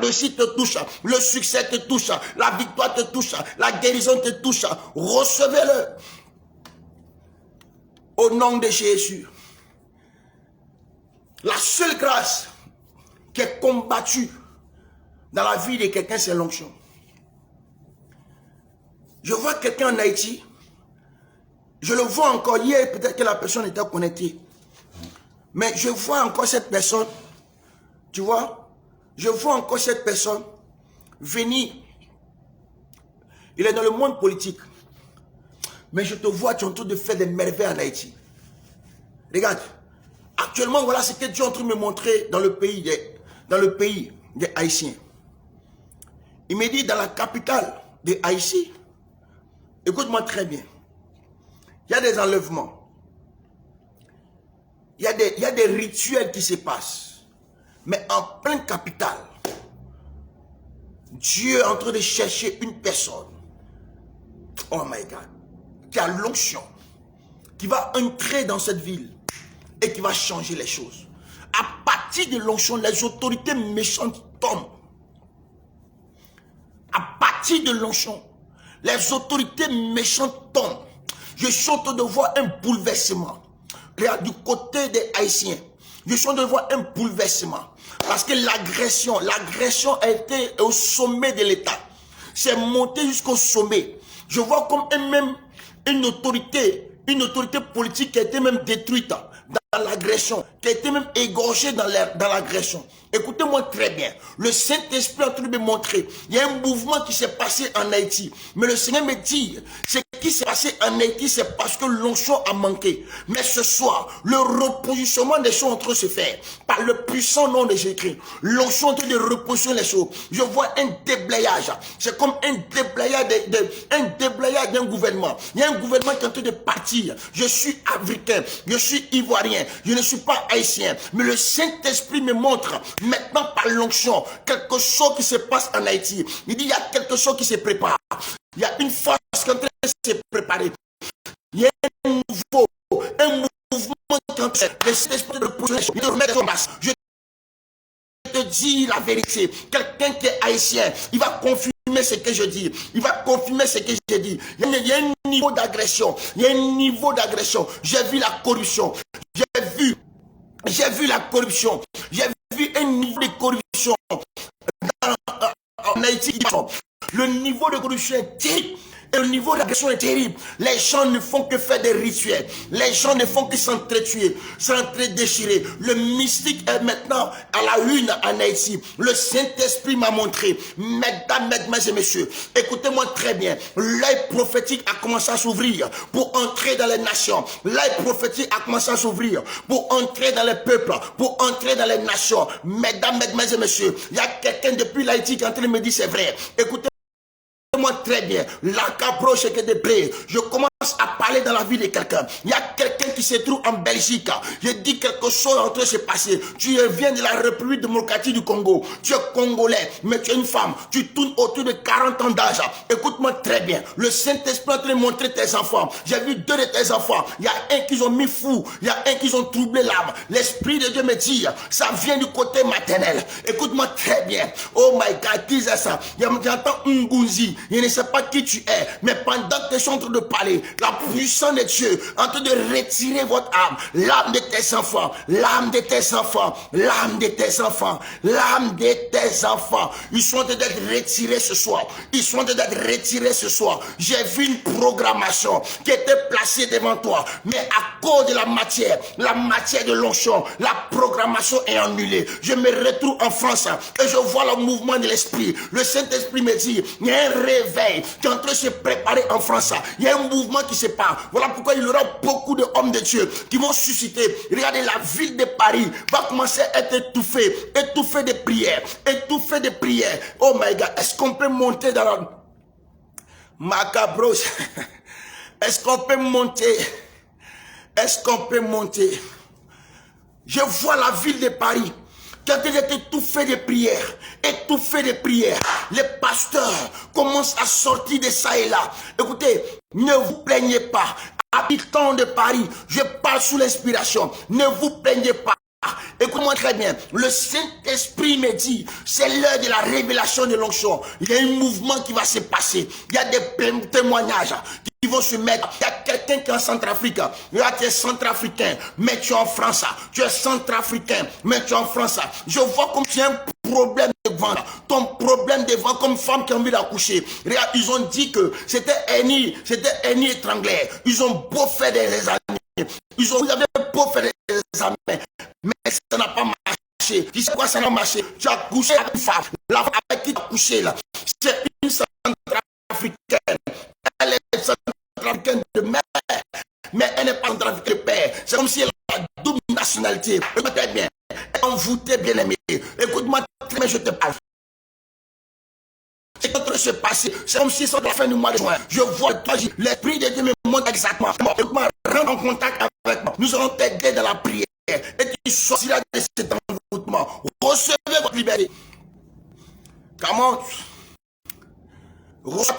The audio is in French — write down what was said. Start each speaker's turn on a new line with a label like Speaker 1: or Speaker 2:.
Speaker 1: réussite te touche, le succès te touche, la victoire te touche, la guérison te touche. Recevez-le. Au nom de Jésus. La seule grâce qui est combattue dans la vie de quelqu'un, c'est l'onction. Je vois quelqu'un en Haïti. Je le vois encore hier, peut-être que la personne était connectée. Mais je vois encore cette personne, tu vois, je vois encore cette personne venir. Il est dans le monde politique. Mais je te vois, tu es en train de faire des merveilles en Haïti. Regarde, actuellement, voilà ce que Dieu est en train de me montrer dans le pays des Haïtiens. Il me dit dans la capitale des Haïti, écoute-moi très bien, il y a des enlèvements, il y a des rituels qui se passent, mais en pleine capitale, Dieu est en train de chercher une personne, oh my God, qui a l'onction, qui va entrer dans cette ville et qui va changer les choses. À partir de l'onction, les autorités méchantes tombent. À partir de l'onction, les autorités méchantes tombent. Je suis en train de voir un bouleversement. Regarde, du côté des Haïtiens, je suis en train de voir un bouleversement. Parce que l'agression a été au sommet de l'État. C'est monté jusqu'au sommet. Je vois comme même une autorité politique qui a été même détruite dans l'agression, qui a été même égorgée dans l'agression. Écoutez-moi très bien. Le Saint-Esprit est en train de me montrer. Il y a un mouvement qui s'est passé en Haïti. Mais le Seigneur me dit, ce qui s'est passé en Haïti, c'est parce que l'onction a manqué. Mais ce soir, le repositionnement des choses est en train de se faire. Par le puissant nom de Jésus-Christ. L'onction est en train de repositionner les choses. Je vois un déblayage. C'est comme un déblayage d'un gouvernement. Il y a un gouvernement qui est en train de partir. Je suis africain. Je suis ivoirien. Je ne suis pas haïtien. Mais le Saint-Esprit me montre maintenant par l'onction quelque chose qui se passe en Haïti. Il dit il y a quelque chose qui se prépare. Il y a une force qui est en train de se préparer. Il y a un mouvement qui est en train de se reposer. Je te dis la vérité. Quelqu'un qui est haïtien, il va confirmer ce que je dis. Il va confirmer ce que je dis. Il y a un niveau d'agression. Il y a un niveau d'agression. J'ai vu la corruption. J'ai vu la corruption. J'ai vu un niveau de corruption en Haïti. Le niveau de corruption est terrible. Et le niveau d'agression est terrible. Les gens ne font que faire des rituels. Les gens ne font que s'entretuer, s'entre-déchirer. Le mystique est maintenant à la une en Haïti. Le Saint-Esprit m'a montré. Mesdames et messieurs, écoutez-moi très bien. L'œil prophétique a commencé à s'ouvrir pour entrer dans les nations. L'œil prophétique a commencé à s'ouvrir pour entrer dans les peuples, pour entrer dans les nations. Mesdames et messieurs, il y a quelqu'un depuis l'Haïti qui est en train de me dire c'est vrai. Écoutez, moi très bien, la caproche que de près. Je commence à parler dans la vie de quelqu'un. Il y a quelqu'un qui se trouve en Belgique. Je dis quelque chose en train de se passer. Tu viens de la République démocratique du Congo. Tu es congolais, mais tu es une femme. Tu tournes autour de 40 ans d'âge. Écoute-moi très bien. Le Saint-Esprit est en train de montrer tes enfants. J'ai vu 2 de tes enfants. Il y a un qui ont mis fou. Il y a un qui ont troublé l'âme. L'Esprit de Dieu me dit, ça vient du côté maternel. Écoute-moi très bien. Oh my God, qui c'est ça? J'entends Ngunzi. Je ne sais pas qui tu es, mais pendant que je suis en train de parler, la puissance de Dieu est en train de retirer votre âme, l'âme de tes enfants, l'âme de tes enfants, l'âme de tes enfants, l'âme de tes enfants. Ils sont en train d'être retirés ce soir. Ils sont en train d'être retirés ce soir. J'ai vu une programmation qui était placée devant toi, mais à cause de la matière de l'onction, la programmation est annulée. Je me retrouve en France et je vois le mouvement de l'esprit. Le Saint-Esprit me dit, il y a un réveil qui est en train de se préparer en France. Il y a un mouvement qui se passe. Voilà pourquoi il y aura beaucoup d'hommes de Dieu qui vont susciter. Regardez, la ville de Paris va commencer à être étouffée de prières. Étouffée de prières. Oh my God, est-ce qu'on peut monter dans la... Macabros. Est-ce qu'on peut monter? Est-ce qu'on peut monter? Je vois la ville de Paris qui a été étouffé de prières, étouffé de prières. Les pasteurs commencent à sortir de ça et là. Écoutez, ne vous plaignez pas. Habitants de Paris, je parle sous l'inspiration. Ne vous plaignez pas. Écoute-moi très bien. Le Saint-Esprit me dit, c'est l'heure de la révélation de l'onction. Il y a un mouvement qui va se passer. Il y a des témoignages qui vont se mettre. Il y a quelqu'un qui est en Centrafrique. Là, tu es centrafricain, mais tu es en France. Tu es centrafricain, mais tu es en France. Je vois comme tu as un problème de ventre. Ton problème de ventre comme femme qui a envie d'accoucher. Regarde, ils ont dit que c'était hernie étranglée. Ils ont beau faire des examens. Vous avez beau faire des examens, mais ça n'a pas marché. Tu sais quoi, ça n'a pas marché? Tu as couché avec une femme. La femme avec qui tu as couché là, c'est une centrafricaine. Elle est centrafricaine de mère, mais elle n'est pas centrafricaine de père. C'est comme si elle a la double nationalité. Écoute-moi bien. Elle est envoûtée, bien aimé. Écoute-moi très bien, je te parle. C'est en train de se passer. C'est comme si c'est la fin du mois de juin. Je vois toi, l'Esprit de Dieu me montre exactement. Écoute-moi, rentre en contact avec moi. Nous allons t'aider dans la prière. Et tu sortiras de cet envoûtement. Recevez votre liberté. Comment? Reçois